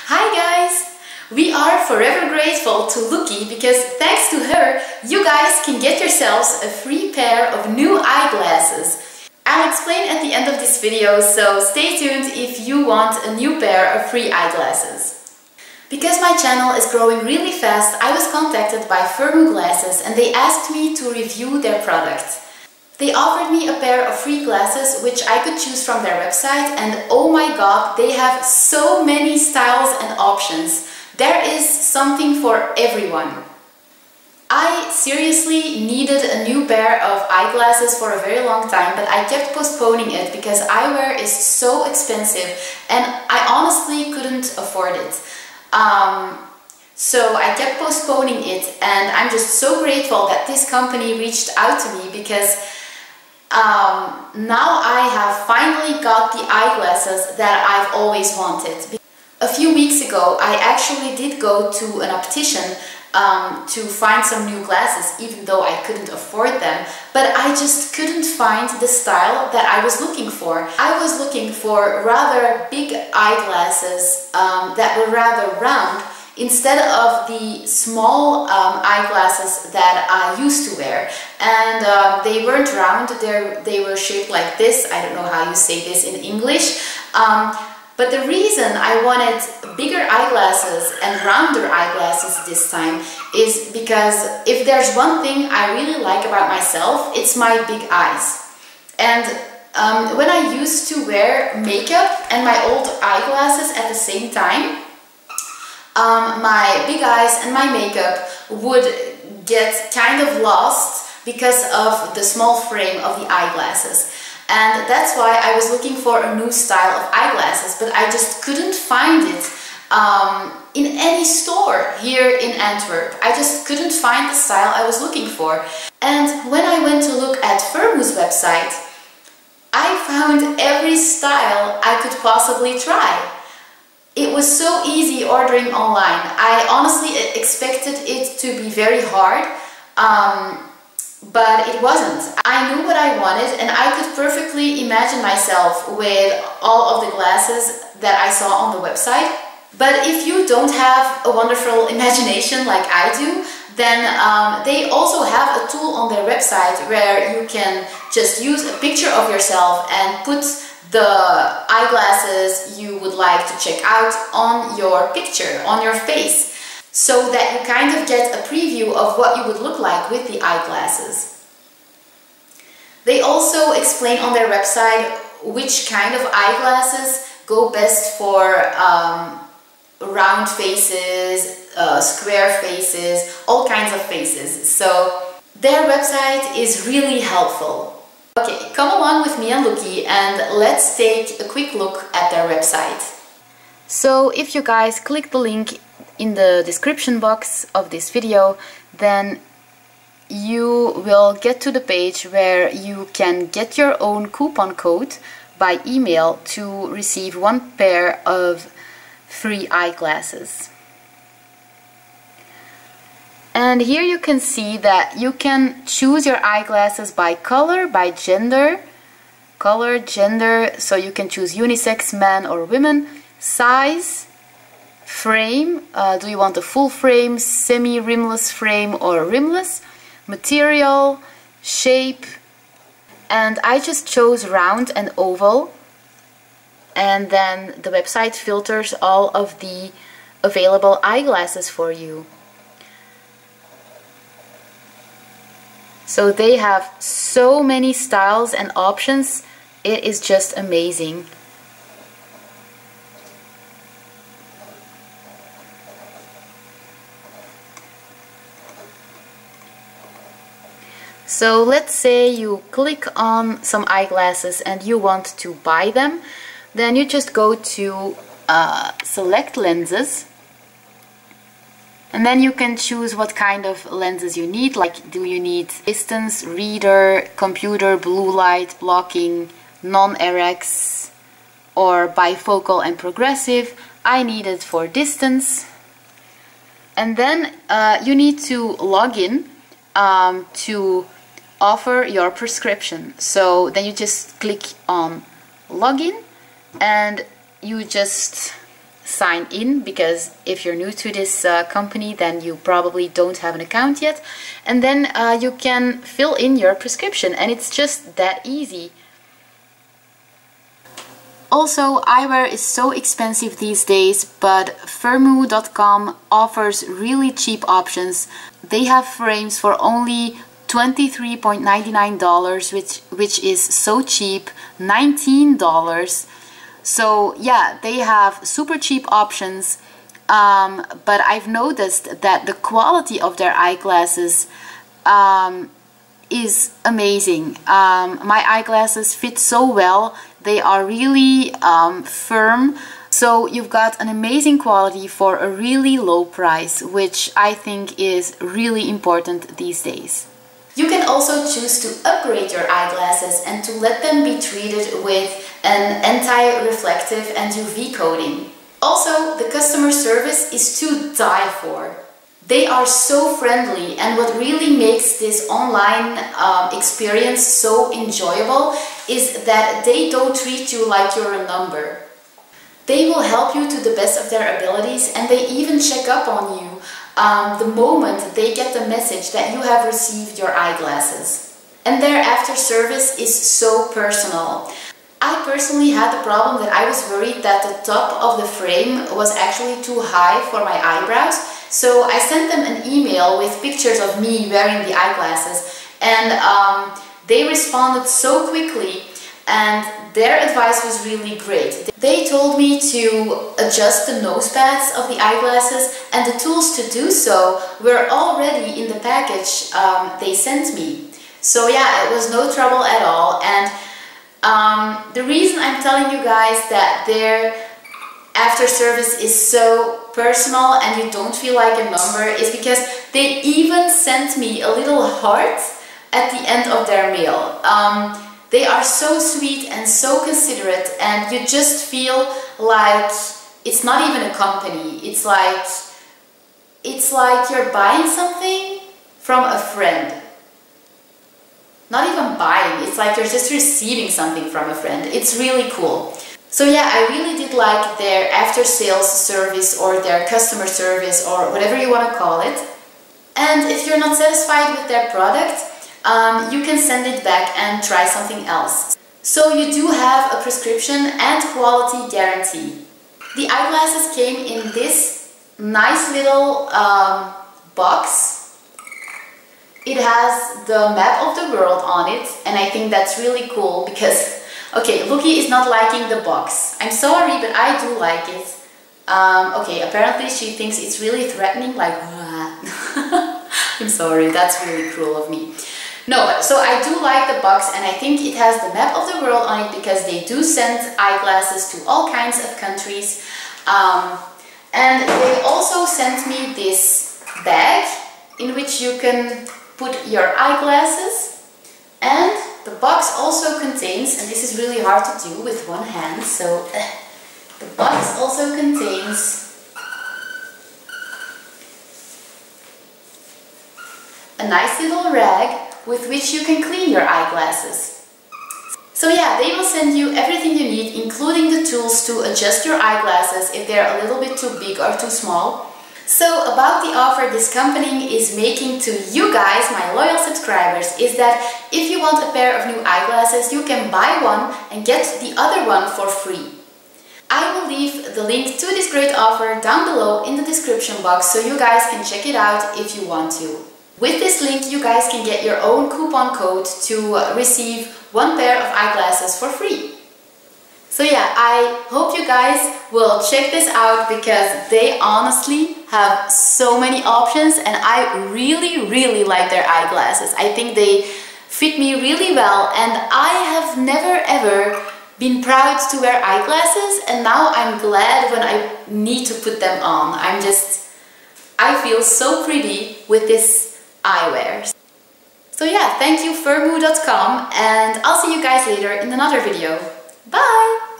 Hi guys! We are forever grateful to Lookie because thanks to her, you guys can get yourselves a free pair of new eyeglasses. I'll explain at the end of this video, so stay tuned if you want a new pair of free eyeglasses. Because my channel is growing really fast, I was contacted by Firmoo Glasses and they asked me to review their product. They offered me a pair of free glasses which I could choose from their website, and oh my god, they have so many styles and options. There is something for everyone. I seriously needed a new pair of eyeglasses for a very long time, but I kept postponing it because eyewear is so expensive and I honestly couldn't afford it. So I kept postponing it, and I'm just so grateful that this company reached out to me because now I have finally got the eyeglasses that I've always wanted. A few weeks ago I actually did go to an optician to find some new glasses, even though I couldn't afford them, but I just couldn't find the style that I was looking for. I was looking for rather big eyeglasses that were rather round, instead of the small eyeglasses that I used to wear. And they weren't round, they were shaped like this. I don't know how you say this in English. But the reason I wanted bigger eyeglasses and rounder eyeglasses this time is because if there's one thing I really like about myself, it's my big eyes. And when I used to wear makeup and my old eyeglasses at the same time, my big eyes and my makeup would get kind of lost because of the small frame of the eyeglasses. And that's why I was looking for a new style of eyeglasses, but I just couldn't find it in any store here in Antwerp. I just couldn't find the style I was looking for. And when I went to look at Firmoo's website, I found every style I could possibly try. It was so easy ordering online. I honestly expected it to be very hard, but it wasn't. I knew what I wanted and I could perfectly imagine myself with all of the glasses that I saw on the website. But if you don't have a wonderful imagination like I do, then they also have a tool on their website where you can just use a picture of yourself and put the eyeglasses you would like to check out on your picture, on your face, so that you kind of get a preview of what you would look like with the eyeglasses. They also explain on their website which kind of eyeglasses go best for round faces, square faces, all kinds of faces. So their website is really helpful. Okay, come along with me and Lookie and let's take a quick look at their website. So if you guys click the link in the description box of this video, then you will get to the page where you can get your own coupon code by email to receive one pair of free eyeglasses. And here you can see that you can choose your eyeglasses by color, by gender, so you can choose unisex, man or women, size, frame, do you want a full frame, semi-rimless frame or rimless, material, shape, and I just chose round and oval, and then the website filters all of the available eyeglasses for you. So they have so many styles and options, it is just amazing. So let's say you click on some eyeglasses and you want to buy them, then you just go to select lenses. And then you can choose what kind of lenses you need, like do you need distance, reader, computer, blue light, blocking, non-RX, or bifocal and progressive. I need it for distance. And then you need to log in to offer your prescription. So then you just click on login and you just sign in, because if you're new to this company, then you probably don't have an account yet, and then you can fill in your prescription, and it's just that easy. Also, eyewear is so expensive these days, but Firmoo.com offers really cheap options. They have frames for only $23.99, which is so cheap, $19. So yeah, they have super cheap options, but I've noticed that the quality of their eyeglasses is amazing. My eyeglasses fit so well. They are really firm. So you've got an amazing quality for a really low price, which I think is really important these days. You can also choose to upgrade your eyeglasses and to let them be treated with an anti-reflective and UV coating. Also, the customer service is to die for. They are so friendly, and what really makes this online experience so enjoyable is that they don't treat you like you're a number. They will help you to the best of their abilities, and they even check up on you the moment they get the message that you have received your eyeglasses. And their after service is so personal. I personally had the problem that I was worried that the top of the frame was actually too high for my eyebrows, so I sent them an email with pictures of me wearing the eyeglasses, and they responded so quickly, and their advice was really great. They told me to adjust the nose pads of the eyeglasses, and the tools to do so were already in the package they sent me. So yeah, it was no trouble at all, and the reason I'm telling you guys that their after service is so personal and you don't feel like a number is because they even sent me a little heart at the end of their mail. They are so sweet and so considerate, and you just feel like it's not even a company. It's like you're buying something from a friend. Not even buying, it's like you're just receiving something from a friend. It's really cool. So yeah, I really did like their after sales service or their customer service or whatever you want to call it. And if you're not satisfied with their product, you can send it back and try something else. So you do have a prescription and quality guarantee. The eyeglasses came in this nice little box. It has the map of the world on it, and I think that's really cool because, okay, Lookie is not liking the box. I'm sorry, but I do like it. Okay, apparently she thinks it's really threatening, like, I'm sorry, that's really cruel of me. No, so I do like the box, and I think it has the map of the world on it because they do send eyeglasses to all kinds of countries. And they also sent me this bag in which you can put your eyeglasses, and the box also contains, and this is really hard to do with one hand, so the box also contains a nice little rag with which you can clean your eyeglasses. So yeah, they will send you everything you need, including the tools to adjust your eyeglasses if they're a little bit too big or too small. So about the offer this company is making to you guys, my loyal subscribers, is that if you want a pair of new eyeglasses, you can buy one and get the other one for free. I will leave the link to this great offer down below in the description box so you guys can check it out if you want to. With this link, you guys can get your own coupon code to receive one pair of eyeglasses for free. So yeah, I hope you guys will check this out because they honestly have so many options, and I really like their eyeglasses. I think they fit me really well, and I have never ever been proud to wear eyeglasses, and now I'm glad when I need to put them on. I feel so pretty with this eyewear. So yeah, thank you Firmoo.com, and I'll see you guys later in another video. Bye!